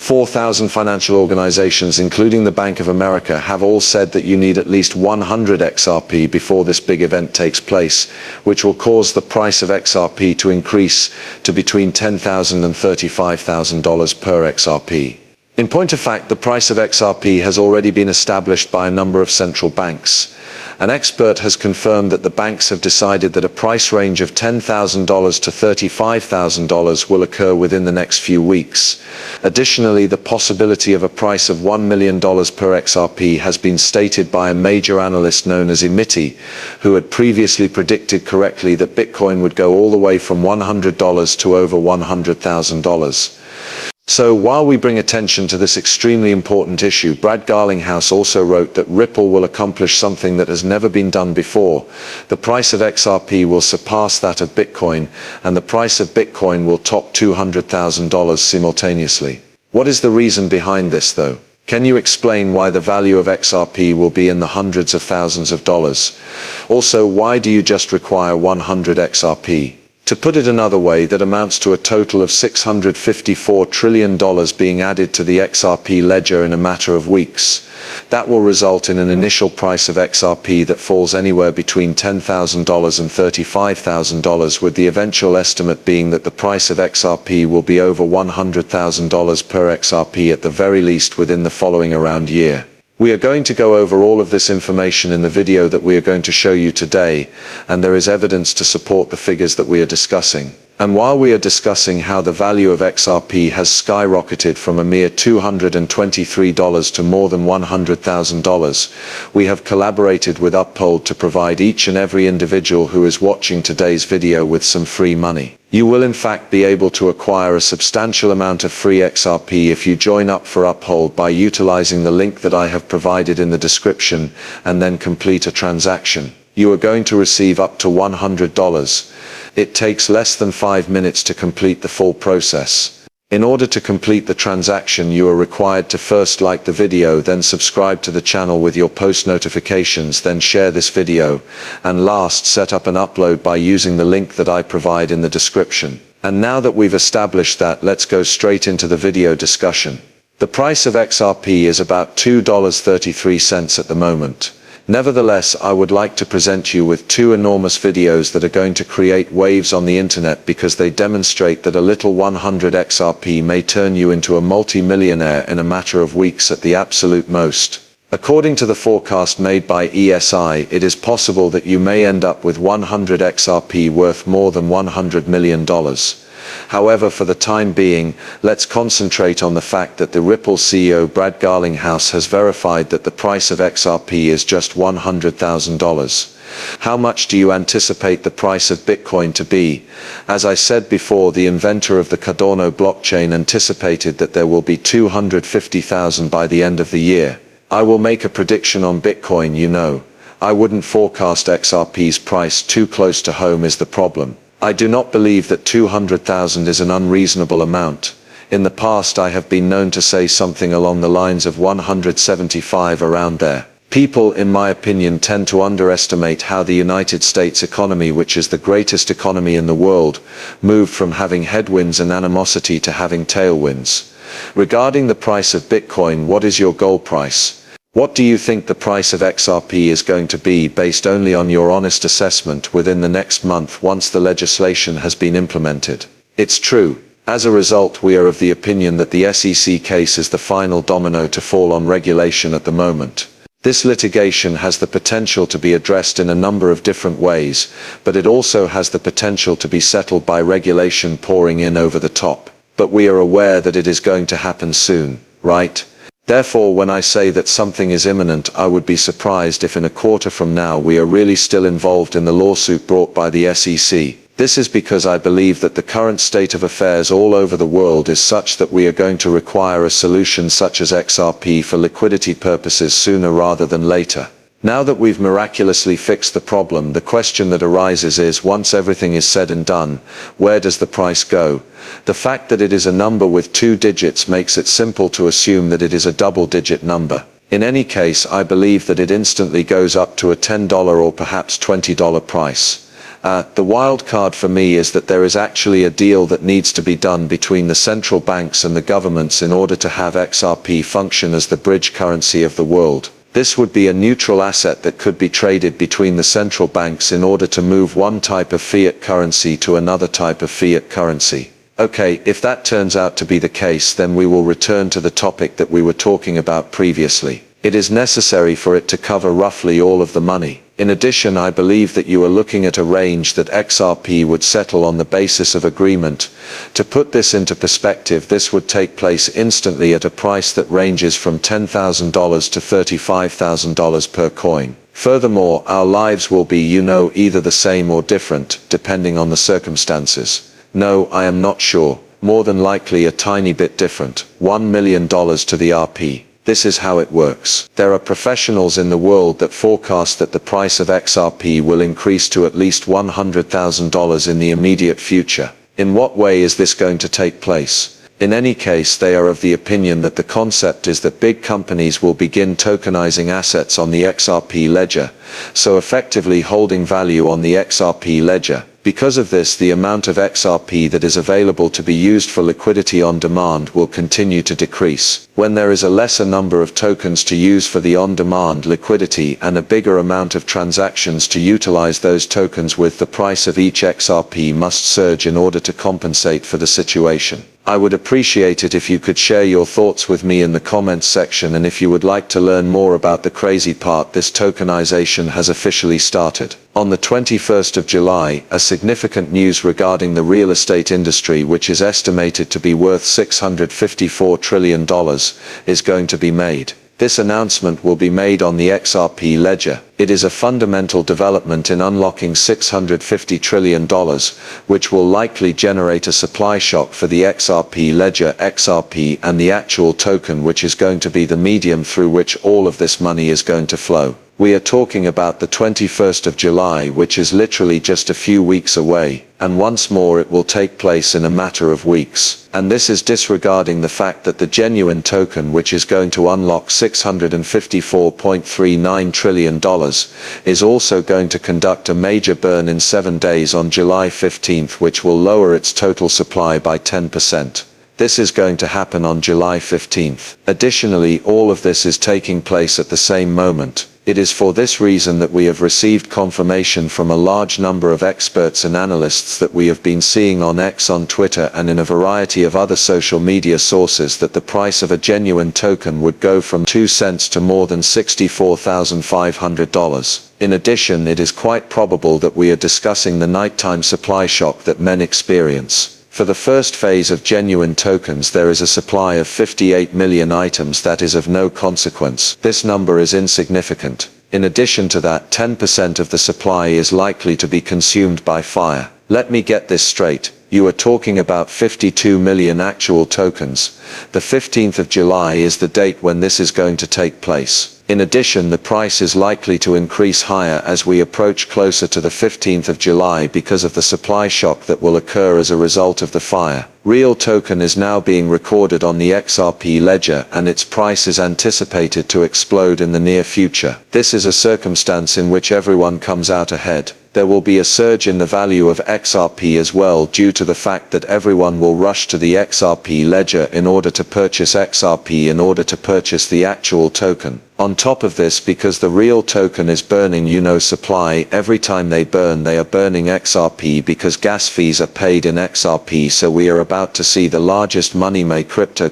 4,000 financial organizations, including the Bank of America, have all said that you need at least 100 XRP before this big event takes place, which will cause the price of XRP to increase to between $10,000 and $35,000 per XRP. In point of fact, the price of XRP has already been established by a number of central banks. An expert has confirmed that the banks have decided that a price range of $10,000 to $35,000 will occur within the next few weeks. Additionally, the possibility of a price of $1 million per XRP has been stated by a major analyst known as Emiti, who had previously predicted correctly that Bitcoin would go all the way from $100 to over $100,000. So while we bring attention to this extremely important issue, Brad Garlinghouse also wrote that Ripple will accomplish something that has never been done before. The price of XRP will surpass that of Bitcoin, and the price of Bitcoin will top $200,000 simultaneously. What is the reason behind this, though? Can you explain why the value of XRP will be in the hundreds of thousands of dollars? Also, why do you just require 100 XRP? To put it another way, that amounts to a total of $654 trillion being added to the XRP ledger in a matter of weeks. That will result in an initial price of XRP that falls anywhere between $10,000 and $35,000, with the eventual estimate being that the price of XRP will be over $100,000 per XRP at the very least within the following around year. We are going to go over all of this information in the video that we are going to show you today, and there is evidence to support the figures that we are discussing. And while we are discussing how the value of XRP has skyrocketed from a mere $223 to more than $100,000, we have collaborated with Uphold to provide each and every individual who is watching today's video with some free money. You will in fact be able to acquire a substantial amount of free XRP if you join up for Uphold by utilizing the link that I have provided in the description and then complete a transaction. You are going to receive up to $100. It takes less than 5 minutes to complete the full process. In order to complete the transaction, you are required to first like the video, then subscribe to the channel with your post notifications, then share this video, and last, set up an upload by using the link that I provide in the description. And now that we've established that, let's go straight into the video discussion. The price of XRP is about $2.33 at the moment. Nevertheless, I would like to present you with two enormous videos that are going to create waves on the internet because they demonstrate that a little 100 XRP may turn you into a multi-millionaire in a matter of weeks at the absolute most. According to the forecast made by ESI, it is possible that you may end up with 100 XRP worth more than $100 million. However, for the time being, let's concentrate on the fact that the Ripple CEO Brad Garlinghouse has verified that the price of XRP is just $100,000. How much do you anticipate the price of Bitcoin to be? As I said before, the inventor of the Cardano blockchain anticipated that there will be 250,000 by the end of the year. I will make a prediction on Bitcoin, you know. I wouldn't forecast XRP's price too close to home is the problem. I do not believe that 200,000 is an unreasonable amount. In the past I have been known to say something along the lines of 175, around there. People, in my opinion, tend to underestimate how the United States economy, which is the greatest economy in the world, moved from having headwinds and animosity to having tailwinds. Regarding the price of Bitcoin, what is your goal price? What do you think the price of XRP is going to be, based only on your honest assessment, within the next month once the legislation has been implemented? It's true. As a result, we are of the opinion that the SEC case is the final domino to fall on regulation at the moment. This litigation has the potential to be addressed in a number of different ways, but it also has the potential to be settled by regulation pouring in over the top. But we are aware that it is going to happen soon, right? Therefore, when I say that something is imminent, I would be surprised if in a quarter from now we are really still involved in the lawsuit brought by the SEC. This is because I believe that the current state of affairs all over the world is such that we are going to require a solution such as XRP for liquidity purposes sooner rather than later. Now that we've miraculously fixed the problem, the question that arises is, once everything is said and done, where does the price go? The fact that it is a number with 2 digits makes it simple to assume that it is a double-digit number. In any case, I believe that it instantly goes up to a $10 or perhaps $20 price. The wild card for me is that there is actually a deal that needs to be done between the central banks and the governments in order to have XRP function as the bridge currency of the world. This would be a neutral asset that could be traded between the central banks in order to move one type of fiat currency to another type of fiat currency. Okay, if that turns out to be the case, then we will return to the topic that we were talking about previously. It is necessary for it to cover roughly all of the money. In addition, I believe that you are looking at a range that XRP would settle on the basis of agreement. To put this into perspective, this would take place instantly at a price that ranges from $10,000 to $35,000 per coin. Furthermore, our lives will be, either the same or different, depending on the circumstances. No, I am not sure. More than likely a tiny bit different. $1 million to the RP. This is how it works. There are professionals in the world that forecast that the price of XRP will increase to at least $100,000 in the immediate future. In what way is this going to take place? In any case, they are of the opinion that the concept is that big companies will begin tokenizing assets on the XRP ledger, so effectively holding value on the XRP ledger. Because of this, the amount of XRP that is available to be used for liquidity on demand will continue to decrease. When there is a lesser number of tokens to use for the on-demand liquidity and a bigger amount of transactions to utilize those tokens with, the price of each XRP must surge in order to compensate for the situation. I would appreciate it if you could share your thoughts with me in the comments section, and if you would like to learn more about the crazy part, this tokenization has officially started. On the 21st of July, a significant news regarding the real estate industry, which is estimated to be worth $654 trillion, is going to be made. This announcement will be made on the XRP ledger. It is a fundamental development in unlocking $650 trillion, which will likely generate a supply shock for the XRP ledger, XRP, and the actual token, which is going to be the medium through which all of this money is going to flow. We are talking about the 21st of July, which is literally just a few weeks away, and once more it will take place in a matter of weeks. And this is disregarding the fact that the genuine token, which is going to unlock $654.39 trillion, is also going to conduct a major burn in 7 days on July 15th, which will lower its total supply by 10%. This is going to happen on July 15th. Additionally, all of this is taking place at the same moment. It is for this reason that we have received confirmation from a large number of experts and analysts that we have been seeing on X, on Twitter, and in a variety of other social media sources, that the price of a genuine token would go from 2 cents to more than $64,500. In addition, it is quite probable that we are discussing the nighttime supply shock that men experience. For the first phase of genuine tokens, there is a supply of 58 million items that is of no consequence. This number is insignificant. In addition to that, 10% of the supply is likely to be consumed by fire. Let me get this straight. You are talking about 52 million actual tokens. The 15th of July is the date when this is going to take place. In addition, the price is likely to increase higher as we approach closer to the 15th of July because of the supply shock that will occur as a result of the fire. Real token is now being recorded on the XRP ledger, and its price is anticipated to explode in the near future. This is a circumstance in which everyone comes out ahead. There will be a surge in the value of XRP as well, due to the fact that everyone will rush to the XRP ledger in order to purchase XRP, in order to purchase the actual token. On top of this, because the real token is burning supply, every time they burn, they are burning XRP because gas fees are paid in XRP, so we are about to see the largest money-made cryptocurrency